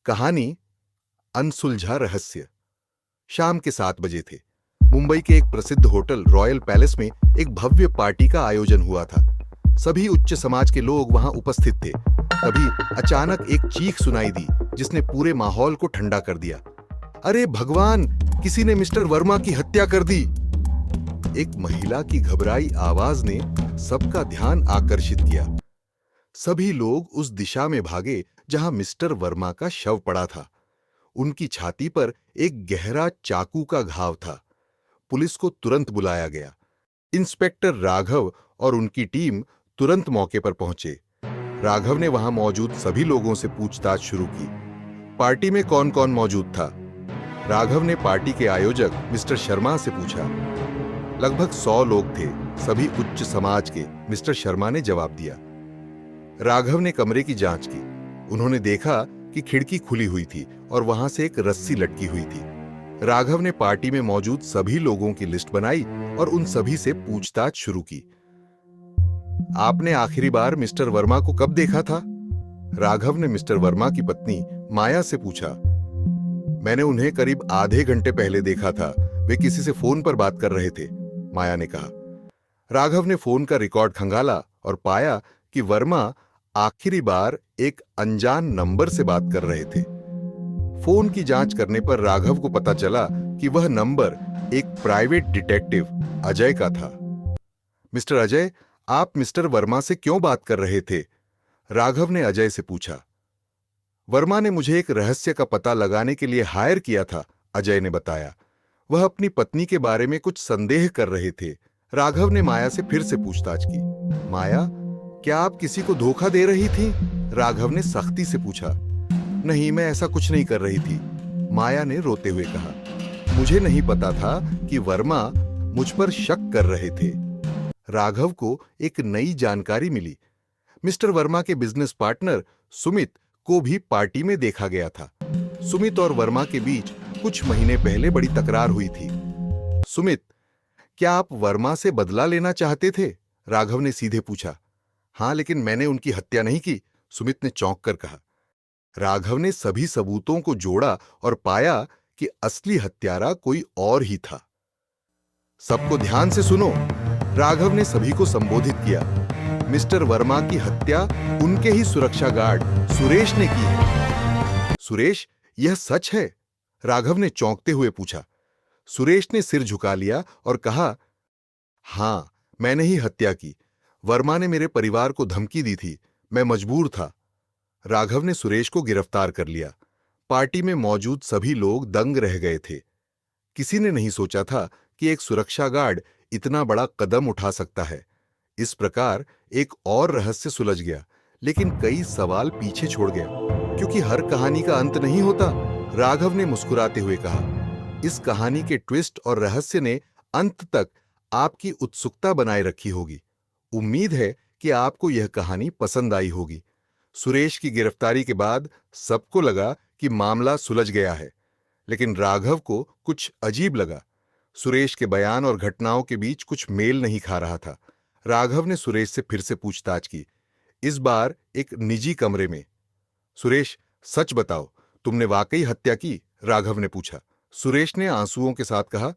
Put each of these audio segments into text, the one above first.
कहानी अनसुलझा रहस्य। शाम के 7 बजे थे। मुंबई के एक प्रसिद्ध होटल रॉयल पैलेस में एक भव्य पार्टी का आयोजन हुआ था। सभी उच्च समाज के लोग वहां उपस्थित थे। तभी अचानक एक चीख सुनाई दी जिसने पूरे माहौल को ठंडा कर दिया। अरे भगवान, किसी ने मिस्टर वर्मा की हत्या कर दी। एक महिला की घबराई आवाज ने सबका ध्यान आकर्षित किया। सभी लोग उस दिशा में भागे जहां मिस्टर वर्मा का शव पड़ा था। उनकी छाती पर एक गहरा चाकू का घाव था। पुलिस को तुरंत बुलाया गया। इंस्पेक्टर राघव और उनकी टीम तुरंत मौके पर पहुंचे। राघव ने वहां मौजूद सभी लोगों से पूछताछ शुरू की। पार्टी में कौन कौन मौजूद था? राघव ने पार्टी के आयोजक मिस्टर शर्मा से पूछा। लगभग 100 लोग थे, सभी उच्च समाज के, मिस्टर शर्मा ने जवाब दिया। राघव ने कमरे की जांच की। उन्होंने देखा कि खिड़की खुली हुई थी और वहां से एक रस्सी लटकी हुई थी। राघव ने पार्टी में मौजूद सभी लोगों की लिस्ट बनाई और उन सभी से पूछताछ शुरू की। आपने आखिरी बार मिस्टर वर्मा को कब देखा था? राघव ने मिस्टर वर्मा की पत्नी माया से पूछा। मैंने उन्हें करीब आधे घंटे पहले देखा था। वे किसी से फोन पर बात कर रहे थे, माया ने कहा। राघव ने फोन का रिकॉर्ड खंगाला और पाया कि वर्मा आखिरी बार एक अनजान नंबर से बात कर रहे थे। फोन की जांच करने पर राघव को पता चला कि वह नंबर एक प्राइवेट डिटेक्टिव अजय का था। मिस्टर अजय, आप मिस्टर वर्मा से क्यों बात कर रहे थे? राघव ने अजय से पूछा। वर्मा ने मुझे एक रहस्य का पता लगाने के लिए हायर किया था, अजय ने बताया। वह अपनी पत्नी के बारे में कुछ संदेह कर रहे थे। राघव ने माया से फिर से पूछताछ की। माया, क्या आप किसी को धोखा दे रही थी? राघव ने सख्ती से पूछा। नहीं, मैं ऐसा कुछ नहीं कर रही थी, माया ने रोते हुए कहा। मुझे नहीं पता था कि वर्मा मुझ पर शक कर रहे थे। राघव को एक नई जानकारी मिली। मिस्टर वर्मा के बिजनेस पार्टनर सुमित को भी पार्टी में देखा गया था। सुमित और वर्मा के बीच कुछ महीने पहले बड़ी तकरार हुई थी। सुमित, क्या आप वर्मा से बदला लेना चाहते थे? राघव ने सीधे पूछा। हां, लेकिन मैंने उनकी हत्या नहीं की, सुमित ने चौंक कर कहा। राघव ने सभी सबूतों को जोड़ा और पाया कि असली हत्यारा कोई और ही था। सबको ध्यान से सुनो, राघव ने सभी को संबोधित किया। मिस्टर वर्मा की हत्या उनके ही सुरक्षा गार्ड सुरेश ने की है। सुरेश, यह सच है? राघव ने चौंकते हुए पूछा। सुरेश ने सिर झुका लिया और कहा, हां, मैंने ही हत्या की। वर्मा ने मेरे परिवार को धमकी दी थी, मैं मजबूर था। राघव ने सुरेश को गिरफ्तार कर लिया। पार्टी में मौजूद सभी लोग दंग रह गए थे। किसी ने नहीं सोचा था कि एक सुरक्षा गार्ड इतना बड़ा कदम उठा सकता है। इस प्रकार एक और रहस्य सुलझ गया, लेकिन कई सवाल पीछे छोड़ गया, क्योंकि हर कहानी का अंत नहीं होता। राघव ने मुस्कुराते हुए कहा। इस कहानी के ट्विस्ट और रहस्य ने अंत तक आपकी उत्सुकता बनाए रखी होगी। उम्मीद है कि आपको यह कहानी पसंद आई होगी। सुरेश की गिरफ्तारी के बाद सबको लगा कि मामला सुलझ गया है, लेकिन राघव को कुछ अजीब लगा। सुरेश के बयान और घटनाओं के बीच कुछ मेल नहीं खा रहा था। राघव ने सुरेश से फिर से पूछताछ की, इस बार एक निजी कमरे में। सुरेश, सच बताओ, तुमने वाकई हत्या की? राघव ने पूछा। सुरेश ने आंसुओं के साथ कहा,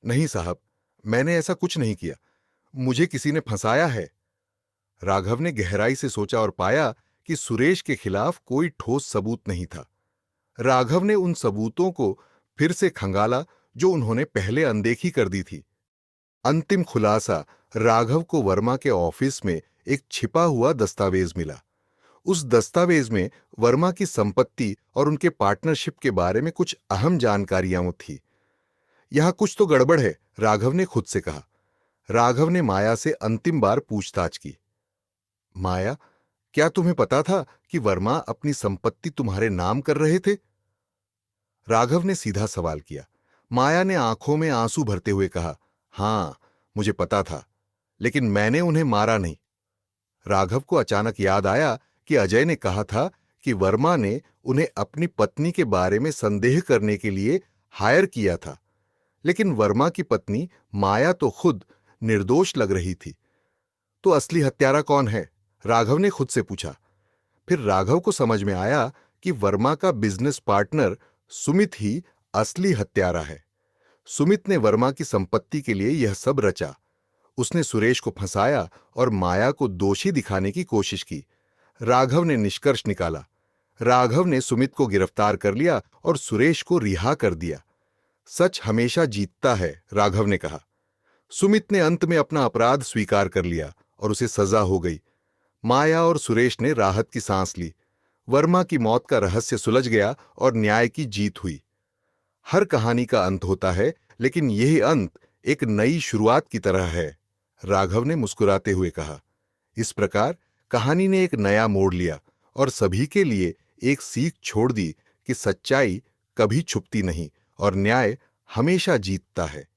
नहीं साहब, मैंने ऐसा कुछ नहीं किया, मुझे किसी ने फंसाया है। राघव ने गहराई से सोचा और पाया कि सुरेश के खिलाफ कोई ठोस सबूत नहीं था। राघव ने उन सबूतों को फिर से खंगाला जो उन्होंने पहले अनदेखी कर दी थी। अंतिम खुलासा, राघव को वर्मा के ऑफिस में एक छिपा हुआ दस्तावेज मिला। उस दस्तावेज में वर्मा की संपत्ति और उनके पार्टनरशिप के बारे में कुछ अहम जानकारियां थी। यहां कुछ तो गड़बड़ है, राघव ने खुद से कहा। राघव ने माया से अंतिम बार पूछताछ की। माया, क्या तुम्हें पता था कि वर्मा अपनी संपत्ति तुम्हारे नाम कर रहे थे? राघव ने सीधा सवाल किया। माया ने आंखों में आंसू भरते हुए कहा, हां, मुझे पता था, लेकिन मैंने उन्हें मारा नहीं। राघव को अचानक याद आया कि अजय ने कहा था कि वर्मा ने उन्हें अपनी पत्नी के बारे में संदेह करने के लिए हायर किया था, लेकिन वर्मा की पत्नी माया तो खुद निर्दोष लग रही थी। तो असली हत्यारा कौन है? राघव ने खुद से पूछा। फिर राघव को समझ में आया कि वर्मा का बिजनेस पार्टनर सुमित ही असली हत्यारा है। सुमित ने वर्मा की संपत्ति के लिए यह सब रचा। उसने सुरेश को फंसाया और माया को दोषी दिखाने की कोशिश की। राघव ने निष्कर्ष निकाला। राघव ने सुमित को गिरफ्तार कर लिया और सुरेश को रिहा कर दिया। सच हमेशा जीतता है, राघव ने कहा। सुमित ने अंत में अपना अपराध स्वीकार कर लिया और उसे सजा हो गई। माया और सुरेश ने राहत की सांस ली। वर्मा की मौत का रहस्य सुलझ गया और न्याय की जीत हुई। हर कहानी का अंत होता है, लेकिन यह अंत एक नई शुरुआत की तरह है, राघव ने मुस्कुराते हुए कहा। इस प्रकार कहानी ने एक नया मोड़ लिया और सभी के लिए एक सीख छोड़ दी कि सच्चाई कभी छुपती नहीं और न्याय हमेशा जीतता है।